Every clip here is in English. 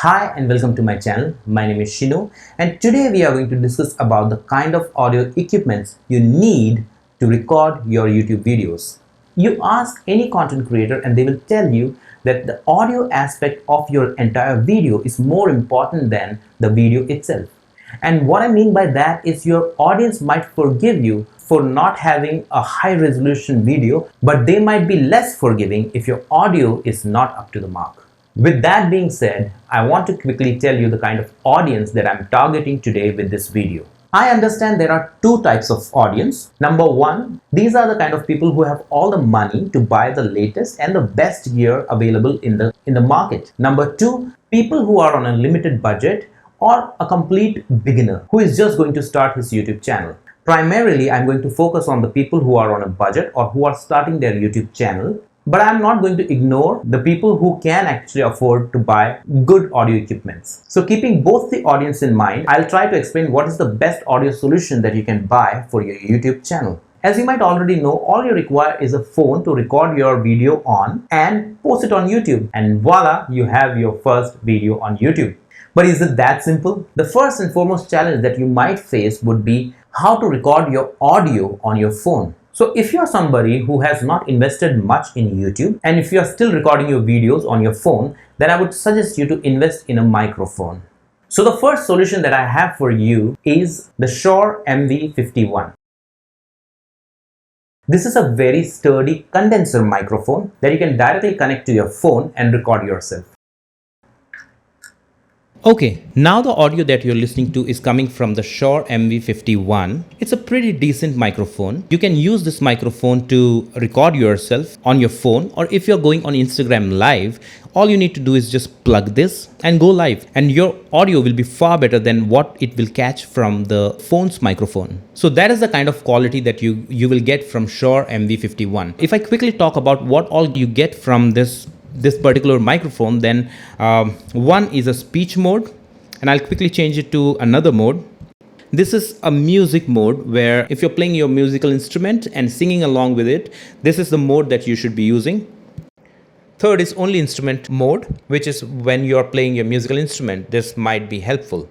Hi and welcome to my channel. My name is Shinu and today we are going to discuss about the kind of audio equipments you need to record your YouTube videos. You ask any content creator and they will tell you that the audio aspect of your entire video is more important than the video itself. And what I mean by that is your audience might forgive you for not having a high resolution video, but they might be less forgiving if your audio is not up to the mark. With that being said, I want to quickly tell you the kind of audience that I'm targeting today with this video. I understand there are two types of audience. Number one, these are the kind of people who have all the money to buy the latest and the best gear available in the market. Number two, people who are on a limited budget or a complete beginner who is just going to start his YouTube channel. Primarily, I'm going to focus on the people who are on a budget or who are starting their YouTube channel. But I'm not going to ignore the people who can actually afford to buy good audio equipments. So keeping both the audience in mind, I'll try to explain what is the best audio solution that you can buy for your YouTube channel. As you might already know, all you require is a phone to record your video on and post it on YouTube. And voila, you have your first video on YouTube. But is it that simple? The first and foremost challenge that you might face would be how to record your audio on your phone. So if you're somebody who has not invested much in YouTube and if you're still recording your videos on your phone, then I would suggest you to invest in a microphone. So the first solution that I have for you is the Shure MV51. This is a very sturdy condenser microphone that you can directly connect to your phone and record yourself. Okay, now the audio that you're listening to is coming from the Shure MV51. It's a pretty decent microphone. You can use this microphone to record yourself on your phone, or if you're going on Instagram live, all you need to do is just plug this and go live, and your audio will be far better than what it will catch from the phone's microphone. So that is the kind of quality that you will get from Shure MV51. If I quickly talk about what all you get from this particular microphone, then one is a speech mode, and I'll quickly change it to another mode. This is a music mode where if you're playing your musical instrument and singing along with it, this is the mode that you should be using. Third is only instrument mode, which is when you're playing your musical instrument. This might be helpful.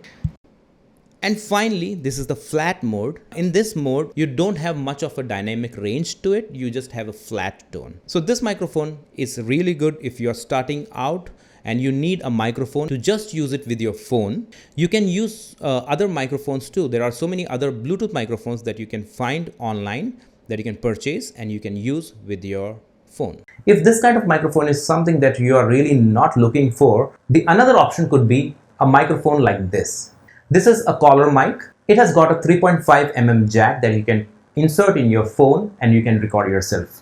And finally, this is the flat mode. In this mode, you don't have much of a dynamic range to it. You just have a flat tone. So this microphone is really good if you're starting out and you need a microphone to just use it with your phone. You can use other microphones too. There are so many other Bluetooth microphones that you can find online that you can purchase and you can use with your phone. If this kind of microphone is something that you are really not looking for, the another option could be a microphone like this. This is a collar mic. It has got a 3.5 mm jack that you can insert in your phone and you can record yourself.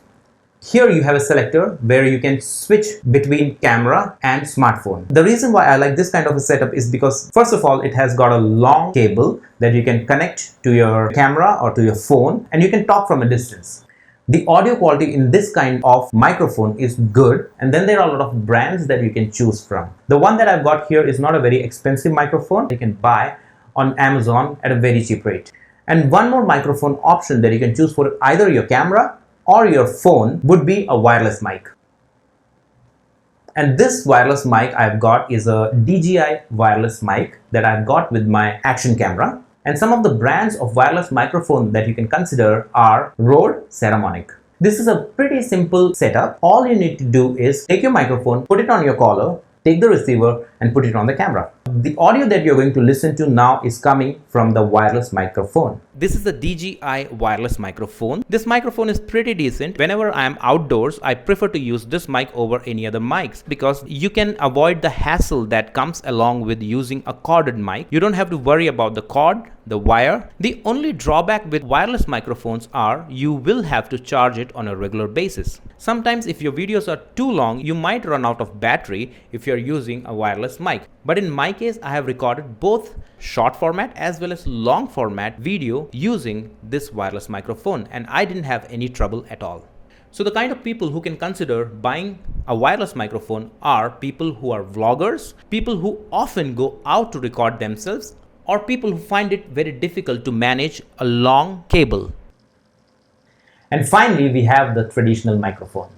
Here you have a selector where you can switch between camera and smartphone. The reason why I like this kind of a setup is because first of all, it has got a long cable that you can connect to your camera or to your phone and you can talk from a distance. The audio quality in this kind of microphone is good, and then there are a lot of brands that you can choose from. The one that I've got here is not a very expensive microphone. You can buy on Amazon at a very cheap rate. And one more microphone option that you can choose for either your camera or your phone would be a wireless mic. And this wireless mic I've got is a DJI Wireless mic that I've got with my action camera. And some of the brands of wireless microphone that you can consider are Rode, Saramonic. This is a pretty simple setup. All you need to do is take your microphone, put it on your collar, take the receiver and put it on the camera. The audio that you're going to listen to now is coming from the wireless microphone. This is the DJI Wireless Microphone. This microphone is pretty decent. Whenever I am outdoors, I prefer to use this mic over any other mics because you can avoid the hassle that comes along with using a corded mic. You don't have to worry about the cord, the wire. The only drawback with wireless microphones are you will have to charge it on a regular basis. Sometimes if your videos are too long, you might run out of battery if you're using a wireless mic. But in my case, I have recorded both short format as well as long format video using this wireless microphone, and I didn't have any trouble at all. So the kind of people who can consider buying a wireless microphone are people who are vloggers, people who often go out to record themselves, or people who find it very difficult to manage a long cable. And finally, we have the traditional microphone.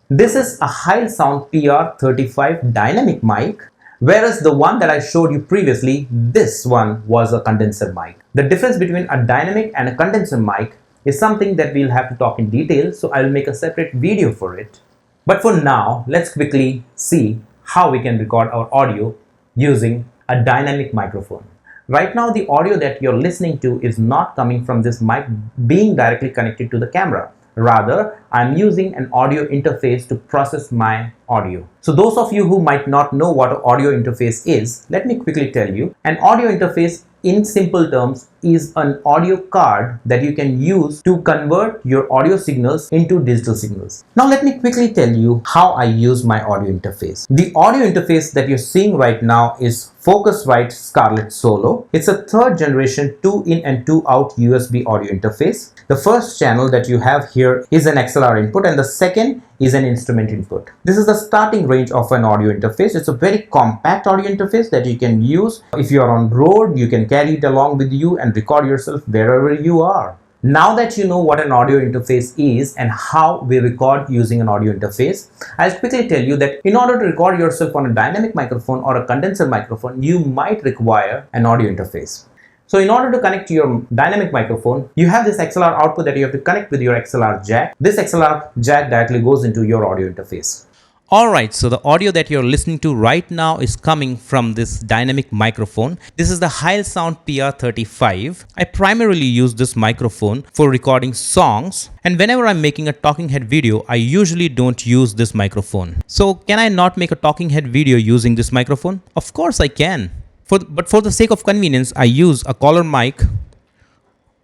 This is a high sound PR35 dynamic mic Whereas the one that I showed you previously, this one was a condenser mic. The difference between a dynamic and a condenser mic is something that we'll have to talk in detail, so I'll make a separate video for it. But for now, let's quickly see how we can record our audio using a dynamic microphone. Right now, the audio that you're listening to is not coming from this mic being directly connected to the camera. Rather, I'm using an audio interface to process my audio. So those of you who might not know what an audio interface is, let me quickly tell you. An audio interface, in simple terms, is an audio card that you can use to convert your audio signals into digital signals. Now let me quickly tell you how I use my audio interface. The audio interface that you're seeing right now is Focusrite Scarlett Solo. It's a third generation 2-in and 2-out USB audio interface. The first channel that you have here is an XLR input and the second is an instrument input. This is the starting range of an audio interface. It's a very compact audio interface that you can use. If you are on road, you can carry it along with you and record yourself wherever you are. Now that you know what an audio interface is and how we record using an audio interface, I'll quickly tell you that in order to record yourself on a dynamic microphone or a condenser microphone, you might require an audio interface. So in order to connect to your dynamic microphone, you have this XLR output that you have to connect with your XLR jack. This XLR jack directly goes into your audio interface. Alright, so the audio that you're listening to right now is coming from this dynamic microphone. This is the Sound PR35. I primarily use this microphone for recording songs, and whenever I'm making a talking head video, I usually don't use this microphone. So can I not make a talking head video using this microphone? Of course I can. But for the sake of convenience, I use a collar mic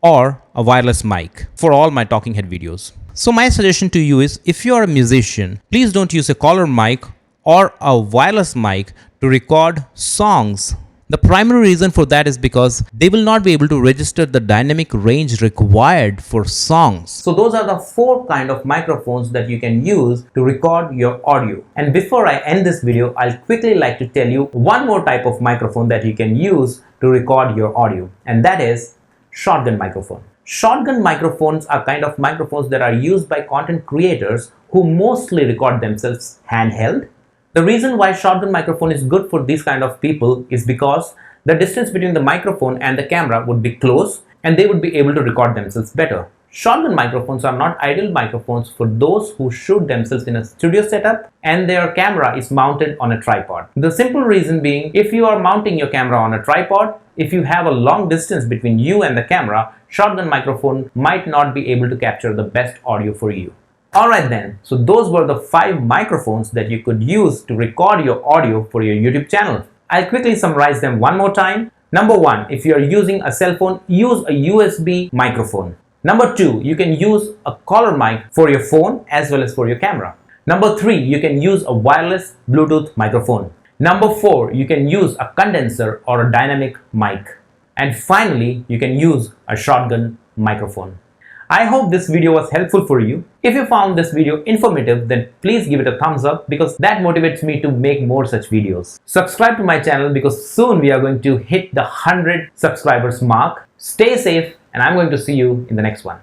or a wireless mic for all my talking head videos. So my suggestion to you is, if you are a musician, please don't use a collar mic or a wireless mic to record songs. The primary reason for that is because they will not be able to register the dynamic range required for songs. So those are the 4 kind of microphones that you can use to record your audio. And before I end this video, I'll quickly like to tell you one more type of microphone that you can use to record your audio, and that is shotgun microphone. Shotgun microphones are kind of microphones that are used by content creators who mostly record themselves handheld. The reason why shotgun microphone is good for these kind of people is because the distance between the microphone and the camera would be close and they would be able to record themselves better. Shotgun microphones are not ideal microphones for those who shoot themselves in a studio setup and their camera is mounted on a tripod. The simple reason being, if you are mounting your camera on a tripod, if you have a long distance between you and the camera, shotgun microphone might not be able to capture the best audio for you. Alright then, so those were the 5 microphones that you could use to record your audio for your YouTube channel. I'll quickly summarize them one more time. Number 1, if you are using a cell phone, use a USB microphone. Number 2, you can use a collar mic for your phone as well as for your camera. Number 3, you can use a wireless Bluetooth microphone. Number 4, you can use a condenser or a dynamic mic. And finally, you can use a shotgun microphone. I hope this video was helpful for you. If you found this video informative, then please give it a thumbs up because that motivates me to make more such videos. Subscribe to my channel because soon we are going to hit the 100 subscribers mark. Stay safe and I'm going to see you in the next one.